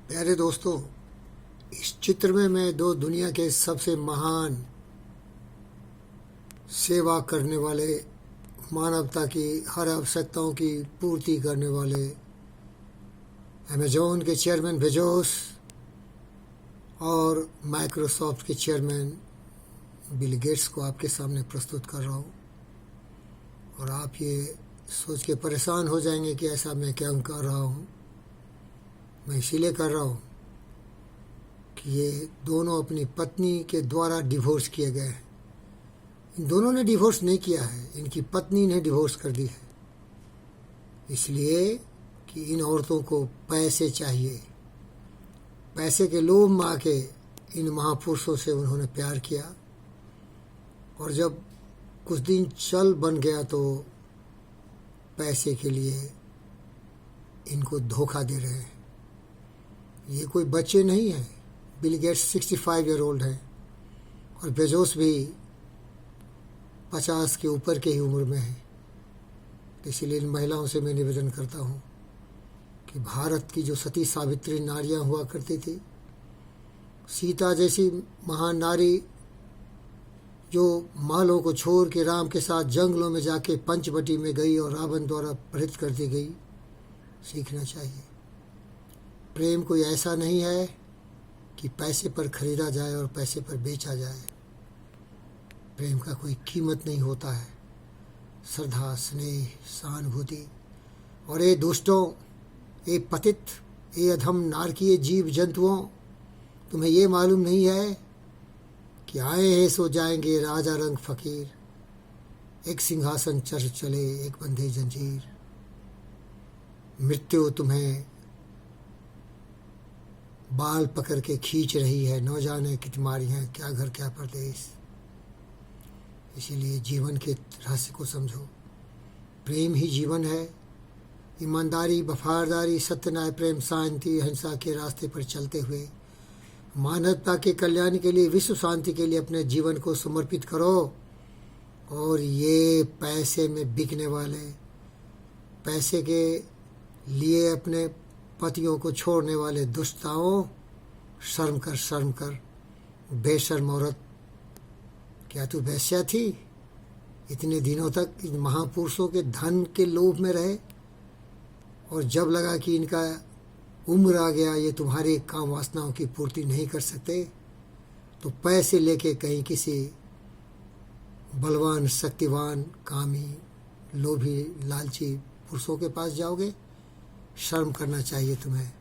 प्यारे दोस्तों, इस चित्र में मैं दो दुनिया के सबसे महान सेवा करने वाले, मानवता की हर आवश्यकताओं की पूर्ति करने वाले अमेज़न के चेयरमैन बेजोस और माइक्रोसॉफ्ट के चेयरमैन बिल गेट्स को आपके सामने प्रस्तुत कर रहा हूँ। और आप ये सोच के परेशान हो जाएंगे कि ऐसा मैं क्यों कर रहा हूँ। मैं इसीलिए कर रहा हूँ कि ये दोनों अपनी पत्नी के द्वारा डिवोर्स किए गए हैं। इन दोनों ने डिवोर्स नहीं किया है, इनकी पत्नी ने डिवोर्स कर दी है। इसलिए कि इन औरतों को पैसे चाहिए। पैसे के लोभ में आके इन महापुरुषों से उन्होंने प्यार किया, और जब कुछ दिन चल बन गया तो पैसे के लिए इनको धोखा दे रहे हैं। ये कोई बच्चे नहीं हैं। बिल गेट्स 65 ईयर ओल्ड हैं और बेजोस भी 50 के ऊपर के ही उम्र में है। तो इसीलिए इन महिलाओं से मैं निवेदन करता हूँ कि भारत की जो सती सावित्री नारियां हुआ करती थी, सीता जैसी महान नारी जो मालों को छोड़ के राम के साथ जंगलों में जाके पंचवटी में गई और रावण द्वारा पराजित कर दी गई, सीखना चाहिए। प्रेम कोई ऐसा नहीं है कि पैसे पर खरीदा जाए और पैसे पर बेचा जाए। प्रेम का कोई कीमत नहीं होता है। श्रद्धा, स्नेह, सहानुभूति। और ये दुष्टों, ये पतित, ये अधम नारकीय जीव जंतुओं, तुम्हें ये मालूम नहीं है कि आए हैं सो जाएंगे राजा रंग फकीर। एक सिंहासन चढ़ चले, एक बंधे जंजीर। मृत्यु तुम्हें बाल पकड़ के खींच रही है, न जाने कि तुम्हारी हैं क्या घर क्या परदेश। इसीलिए जीवन के रहस्य को समझो। प्रेम ही जीवन है। ईमानदारी, वफादारी, सत्य, न्याय, प्रेम, शांति, अहिंसा के रास्ते पर चलते हुए मानवता के कल्याण के लिए, विश्व शांति के लिए अपने जीवन को समर्पित करो। और ये पैसे में बिकने वाले, पैसे के लिए अपने पतियों को छोड़ने वाले दुष्टाओं, शर्म कर, शर्म कर। बेशर्म औरत, क्या तू वेश्या थी? इतने दिनों तक इन महापुरुषों के धन के लोभ में रहे, और जब लगा कि इनका उम्र आ गया, ये तुम्हारी काम वासनाओं की पूर्ति नहीं कर सकते, तो पैसे लेके कहीं किसी बलवान, शक्तिवान, कामी, लोभी, लालची पुरुषों के पास जाओगे। शर्म करना चाहिए तुम्हें।